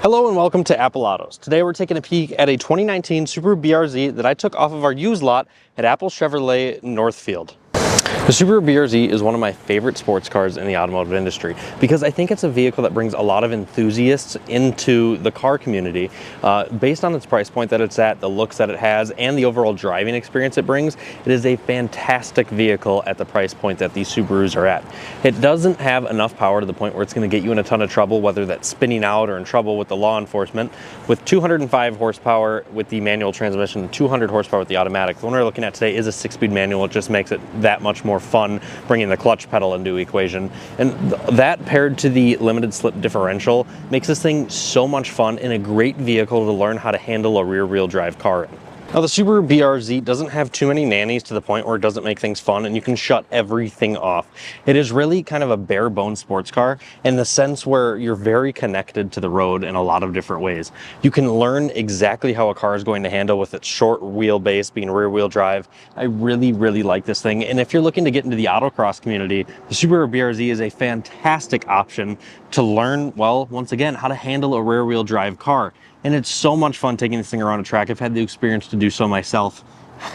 Hello and welcome to Apple Autos. Today we're taking a peek at a 2019 Subaru BRZ that I took off of our used lot at Apple Chevrolet Northfield. The Subaru BRZ is one of my favorite sports cars in the automotive industry because I think it's a vehicle that brings a lot of enthusiasts into the car community based on its price point that it's at, the looks that it has, and the overall driving experience it brings. It is a fantastic vehicle at the price point that these Subarus are at. It doesn't have enough power to the point where it's going to get you in a ton of trouble, whether that's spinning out or in trouble with the law enforcement. With 205 horsepower with the manual transmission and 200 horsepower with the automatic, the one we're looking at today is a 6-speed manual. It just makes it that much more fun bringing the clutch pedal into equation, and that paired to the limited slip differential makes this thing so much fun and a great vehicle to learn how to handle a rear-wheel drive car in. Now, the Subaru BRZ doesn't have too many nannies to the point where it doesn't make things fun and you can shut everything off. It is really kind of a bare bones sports car in the sense where you're very connected to the road in a lot of different ways. You can learn exactly how a car is going to handle with its short wheelbase being rear wheel drive. I really like this thing. And if you're looking to get into the autocross community, the Subaru BRZ is a fantastic option to learn, well, once again, how to handle a rear wheel drive car. And it's so much fun taking this thing around a track. I've had the experience to do so myself.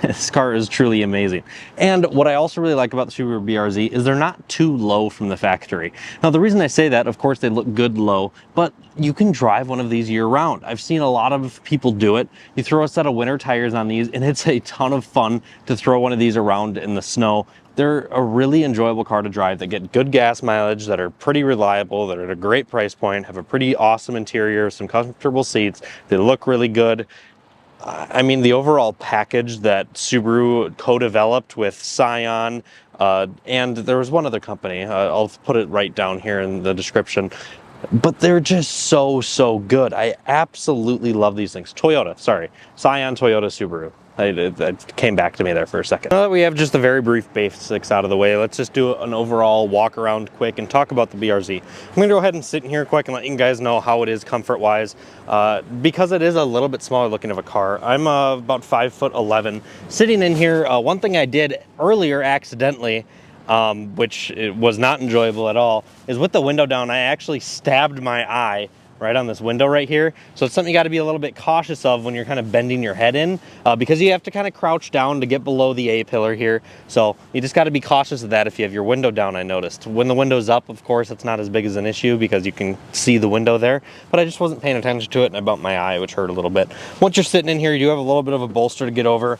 This car is truly amazing. And what I also really like about the Subaru BRZ is they're not too low from the factory. Now, the reason I say that, of course, they look good low, but you can drive one of these year round. I've seen a lot of people do it. You throw a set of winter tires on these and it's a ton of fun to throw one of these around in the snow. They're a really enjoyable car to drive. They get good gas mileage, that are pretty reliable, that are at a great price point, have a pretty awesome interior, some comfortable seats. They look really good. I mean, the overall package that Subaru co-developed with Scion, and there was one other company, I'll put it right down here in the description, but they're just so good. I absolutely love these things. Toyota, sorry, Scion, Toyota, Subaru. It came back to me there for a second. Now that we have just the very brief basics out of the way, let's just do an overall walk around quick and talk about the BRZ. I'm gonna go ahead and sit in here quick and let you guys know how it is comfort wise. Because it is a little bit smaller looking of a car, I'm about 5'11". Sitting in here, one thing I did earlier accidentally, which it was not enjoyable at all, is with the window down, I actually stabbed my eye right on this window right here. So it's something you got to be a little bit cautious of when you're kind of bending your head in, because you have to kind of crouch down to get below the A-pillar here. So you just got to be cautious of that if you have your window down, I noticed. When the window's up, of course, it's not as big as an issue because you can see the window there, but I just wasn't paying attention to it and I bumped my eye, which hurt a little bit. Once you're sitting in here, you do have a little bit of a bolster to get over.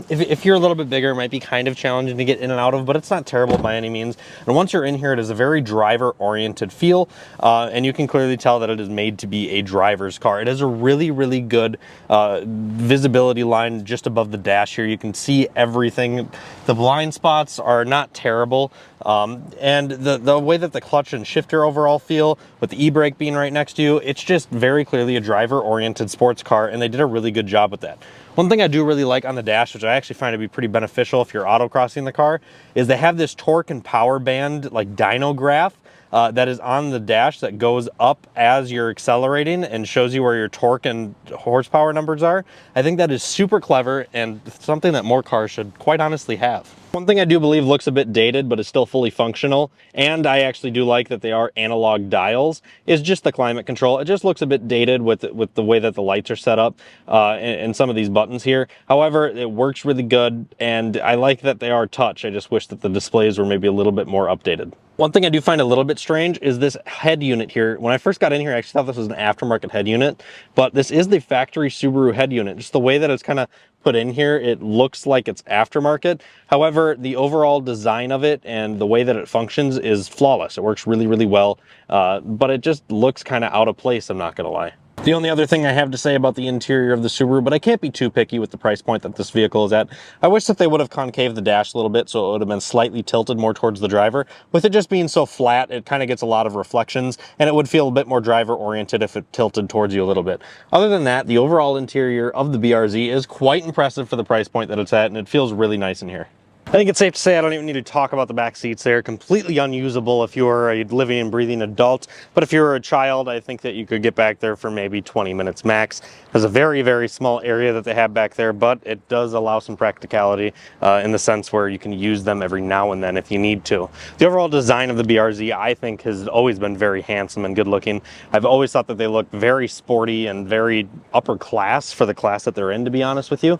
If you're a little bit bigger, it might be kind of challenging to get in and out of, but it's not terrible by any means. And once you're in here, it is a very driver-oriented feel, and you can clearly tell that it is made to be a driver's car. It has a really good visibility line just above the dash here. You can see everything. The blind spots are not terrible, and the way that the clutch and shifter overall feel, with the e-brake being right next to you, it's just very clearly a driver-oriented sports car, and they did a really good job with that. One thing I do really like on the dash, which I actually find to be pretty beneficial if you're autocrossing the car, is they have this torque and power band, like dyno graph, that is on the dash that goes up as you're accelerating and shows you where your torque and horsepower numbers are. I think that is super clever and something that more cars should quite honestly have. One thing I do believe looks a bit dated but is still fully functional, and I actually do like that they are analog dials, is just the climate control. It just looks a bit dated with the way that the lights are set up and some of these buttons here. However, it works really good, and I like that they are touch. I just wish that the displays were maybe a little bit more updated. One thing I do find a little bit strange is this head unit here. When I first got in here, I actually thought this was an aftermarket head unit, but this is the factory Subaru head unit. Just the way that it's kind of put in here, it looks like it's aftermarket. However, the overall design of it and the way that it functions is flawless. It works really well, but it just looks kind of out of place, I'm not gonna lie. The only other thing I have to say about the interior of the Subaru, but I can't be too picky with the price point that this vehicle is at, I wish that they would have concaved the dash a little bit so it would have been slightly tilted more towards the driver. With it just being so flat, it kind of gets a lot of reflections, and it would feel a bit more driver-oriented if it tilted towards you a little bit. Other than that, the overall interior of the BRZ is quite impressive for the price point that it's at, and it feels really nice in here. I think it's safe to say I don't even need to talk about the back seats. They're completely unusable if you're a living and breathing adult, but if you're a child, I think that you could get back there for maybe 20 minutes max. There's a very, very small area that they have back there, but it does allow some practicality in the sense where you can use them every now and then if you need to. The overall design of the BRZ, I think, has always been very handsome and good looking. I've always thought that they look very sporty and very upper class for the class that they're in, to be honest with you.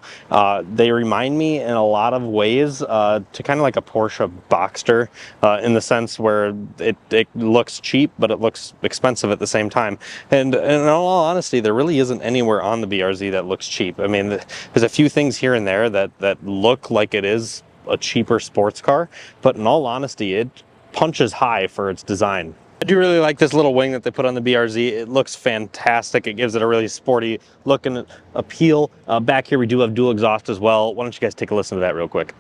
They remind me in a lot of ways to kind of like a Porsche Boxster in the sense where it looks cheap, but it looks expensive at the same time. And in all honesty, there really isn't anywhere on the BRZ that looks cheap. I mean, there's a few things here and there that look like it is a cheaper sports car, but in all honesty, it punches high for its design. I do really like this little wing that they put on the BRZ. It looks fantastic. It gives it a really sporty look and appeal. Back here we do have dual exhaust as well. Why don't you guys take a listen to that real quick.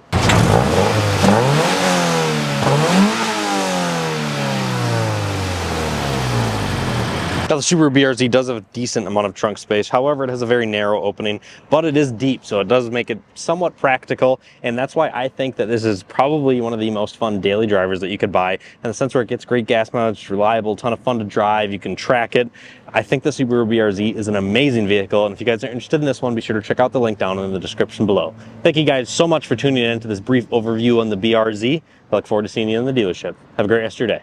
Now the Subaru BRZ does have a decent amount of trunk space. However, it has a very narrow opening, but it is deep, so it does make it somewhat practical. And that's why I think that this is probably one of the most fun daily drivers that you could buy, in the sense where it gets great gas mileage, it's reliable, ton of fun to drive, you can track it. I think the Subaru BRZ is an amazing vehicle, and if you guys are interested in this one, be sure to check out the link down in the description below. Thank you guys so much for tuning in to this brief overview on the BRZ. I look forward to seeing you in the dealership. Have a great rest of your day.